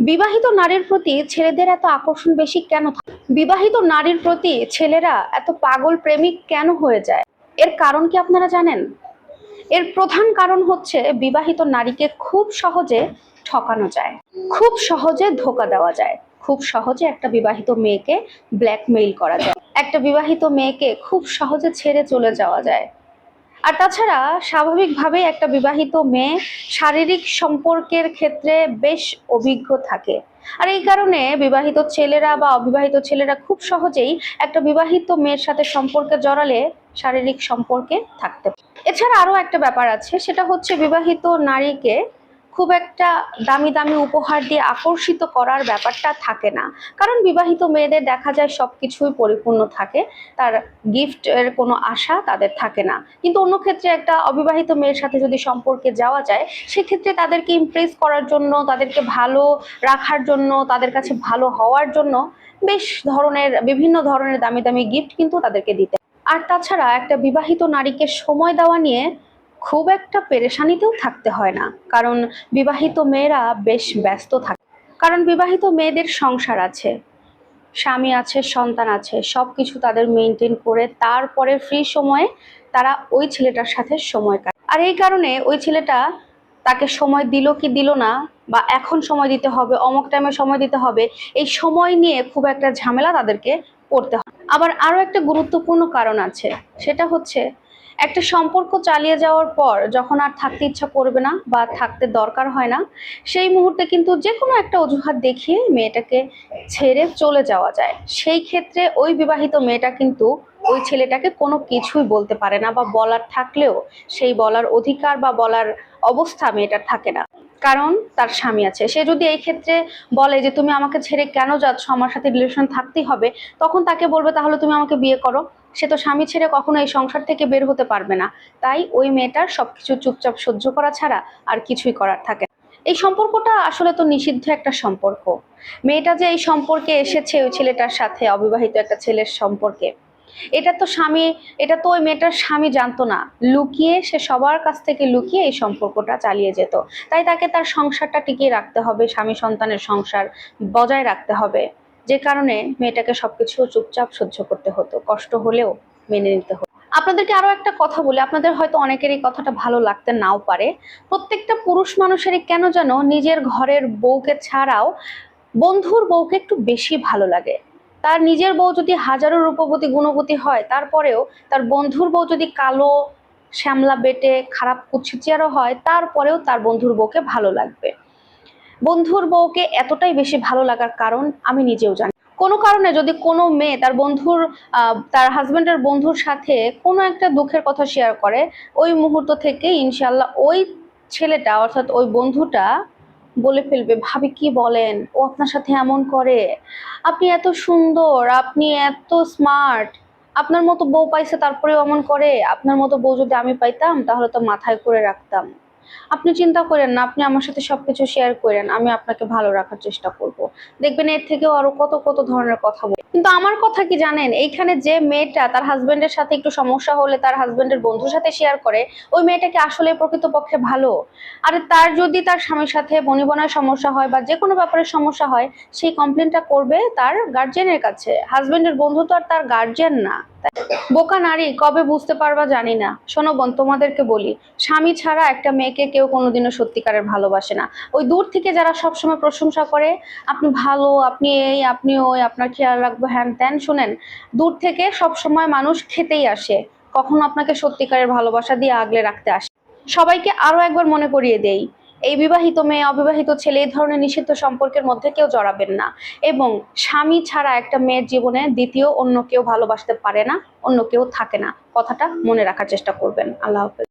বিবাহিত নারীর প্রতি ছেলেদের এত আকর্ষণ বেশি কেন থাকে? বিবাহিত নারীর প্রতি ছেলেরা এত পাগল প্রেমিক কেন হয়ে যায়? এর কারণ কি আপনারা জানেন? এর প্রধান কারণ হচ্ছে বিবাহিত নারীকে খুব সহজে ঠকানো যায়, খুব সহজে ধোঁকা দেওয়া যায়, খুব সহজে একটা বিবাহিত মেয়েকে ব্ল্যাকমেইল করা যায়, একটা বিবাহিত মেয়েকে খুব সহজে ছেড়ে চলে যাওয়া যায়। আর তাছাড়া স্বাভাবিকভাবেই একটা বিবাহিত মেয়ে শারীরিক সম্পর্কের ক্ষেত্রে বেশ অভিজ্ঞ থাকে। আর এই কারণে বিবাহিত ছেলেরা বা অবিবাহিত ছেলেরা খুব সহজেই একটা বিবাহিত মেয়ের সাথে সম্পর্কে জড়ালে শারীরিক সম্পর্কে থাকতে পারে। এছাড়া আরো একটা ব্যাপার আছে, সেটা হচ্ছে বিবাহিত নারীকে খুব একটা দামি দামি উপহার দিয়ে আকর্ষিত করার ব্যাপারটা থাকে না। কারণ বিবাহিত মেয়েদের দেখা যায় সবকিছুই পরিপূর্ণ থাকে, তার গিফট এর কোনো আশা তাদের থাকে না। কিন্তু অন্য ক্ষেত্রে একটা অবিবাহিত মেয়ের সাথে যদি সম্পর্কে যাওয়া যায়, সেক্ষেত্রে তাদেরকে ইমপ্রেস করার জন্য, তাদেরকে ভালো রাখার জন্য, তাদের কাছে ভালো হওয়ার জন্য বিভিন্ন ধরনের দামি দামি গিফট কিন্তু তাদেরকে দিতে। আর তাছাড়া একটা বিবাহিত নারীকে সময় দেওয়া নিয়ে খুব একটা পেরেশানিতেও থাকতে হয় না, কারণ বিবাহিত মেয়েরা বেশ ব্যস্ত থাকে। কারণ বিবাহিত মেয়েদের সংসার আছে, স্বামী আছে, সন্তান আছে, সবকিছু তাদের মেনটেন করে তারপরে ফ্রি সময়ে তারা ওই ছেলেটার সাথে সময় কাটায়। আর এই কারণে ওই ছেলেটা তাকে সময় দিল কি দিল না, বা এখন সময় দিতে হবে, অমুক টাইমে সময় দিতে হবে, এই সময় নিয়ে খুব একটা ঝামেলা তাদেরকে পড়তে হয়। আবার আরো একটা গুরুত্বপূর্ণ কারণ আছে, সেটা হচ্ছে একটা সম্পর্ক চালিয়ে যাওয়ার পর যখন আর থাকতে ইচ্ছা করবে না বা থাকতে দরকার হয় না, সেই মুহূর্তে কিন্তু যে কোনো একটা অজুহাত দেখিয়ে মেয়েটাকে ছেড়ে চলে যাওয়া যায়। সেই ক্ষেত্রে ওই বিবাহিত মেয়েটা কিন্তু ওই ছেলেটাকে কোনো কিছুই বলতে পারে না, বা বলার থাকলেও সেই বলার অধিকার বা বলার অবস্থা মেয়েটার থাকে না, কারণ তার স্বামী আছে। সে যদি এই ক্ষেত্রে বলে যে তুমি আমাকে ছেড়ে কেন যাচ্ছ, আমার সাথে রিলেশন থাকতেই হবে, তখন তাকে বলবে তাহলে তুমি আমাকে বিয়ে করো। সে তো স্বামী ছেড়ে কখনো এই সংসার থেকে বের হতে পারবে না। তাই ওই মেয়েটার সবকিছু চুপচাপ সহ্য করা ছাড়া আর কিছুই করার থাকে না। এই সম্পর্কটা আসলে তো নিষিদ্ধ একটা সম্পর্ক। মেয়েটা যে এই সম্পর্কে এসেছে ওই ছেলেটার সাথে, অবিবাহিত একটা ছেলের সম্পর্কে, এটা তো স্বামী, এটা তো ওই মেয়েটার স্বামী জানতো না। লুকিয়ে, সে সবার কাছ থেকে লুকিয়ে এই সম্পর্কটা চালিয়ে যেত। তাই তাকে তার সংসারটা টিকিয়ে রাখতে হবে, স্বামী সন্তানের সংসার বজায় রাখতে হবে, যে কারণে মেয়েটাকে সবকিছু চুপচাপ সহ্য করতে হতো, কষ্ট হলেও মেনে নিতে হতো। আপনাদেরকে আরো একটা কথা বলি, আপনাদের হয়তো অনেকেরই কথাটা ভালো লাগতে নাও পারে। প্রত্যেকটা পুরুষ মানুষেরই কেন যেন নিজের ঘরের বউকে ছাড়াও বন্ধুর বউকে একটু বেশি ভালো লাগে। তার নিজের বউ যদি হাজারো রূপবতী গুণবতী হয়, তারপরেও তার বন্ধুর বউ যদি কালো, শ্যামলা বেটে, খারাপ কুচিচিয়ারও হয়, তারপরেও তার বন্ধুর বউকে ভালো লাগবে। বন্ধুর বউকে এতটাই বেশি ভালো লাগার কারণ আমি নিজেও জানি। কোনো কারণে যদি কোনো মেয়ে তার হাজবেন্ডের বন্ধুর সাথে কোনো একটা দুঃখের কথা শেয়ার করে, ওই মুহূর্ত থেকে ইনশাল্লাহ ওই ছেলেটা অর্থাৎ ওই বন্ধুটা বলে ফেলবে, ভাবি কি বলেন, ও আপনার সাথে এমন করে, আপনি এত সুন্দর, আপনি এত স্মার্ট, আপনার মতো বউ পাইছে তারপরেও এমন করে, আপনার মতো বউ যদি আমি পাইতাম তাহলে তো মাথায় করে রাখতাম। আপনি চিন্তা করেন না, আপনি আমার সাথে সবকিছু শেয়ার করেন, আমি আপনাকে ভালো রাখার চেষ্টা করব। দেখবেন এর থেকেও আরো কত কত ধরনের কথা বলে। কিন্তু আমার কথা কি জানেন, এইখানে যে মেয়েটা তার হাজবেন্ডের সাথে একটু সমস্যা হলে তার হাজবেন্ডের বন্ধুর সাথে শেয়ার করে, ওই মেয়েটাকে আসলে প্রকৃতপক্ষে ভালো? আর তার যদি তার স্বামীর সাথে বনিবনায় সমস্যা হয় বা যে কোনো ব্যাপারে সমস্যা হয়, সেই কমপ্লেনটা করবে তার গার্জিয়ানের কাছে। হাজবেন্ডের বন্ধু তো আর তার গার্জিয়ান না। বোকা নারী, কবে বুঝতে পারবা জানি না। শোনো বোন, তোমাদেরকে বলি, স্বামী ছাড়া একটা মেয়েকে কেউ কোনোদিনও সত্যিকারের ভালোবাসে না। ওই দূর থেকে যারা সবসময় প্রশংসা করে, আপনি ভালো, আপনি এই, আপনি ওই, আপনার খেয়াল রাখবো, হ্যান ত্যান, শুনেন, দূর থেকে সবসময় মানুষ খেতেই আসে, কখনো আপনাকে সত্যিকারের ভালোবাসা দিয়ে আগলে রাখতে আসে। সবাইকে আরো একবার মনে করিয়ে দেই, এই বিবাহিত মেয়ে, অবিবাহিত ছেলে, এই ধরনের নিষিদ্ধ সম্পর্কের মধ্যে কেউ জড়াবেন না। এবং স্বামী ছাড়া একটা মেয়ের জীবনে দ্বিতীয় অন্য কেউ ভালোবাসতে পারে না, অন্য কেউ থাকে না। কথাটা মনে রাখার চেষ্টা করবেন। আল্লাহ হাফেজ।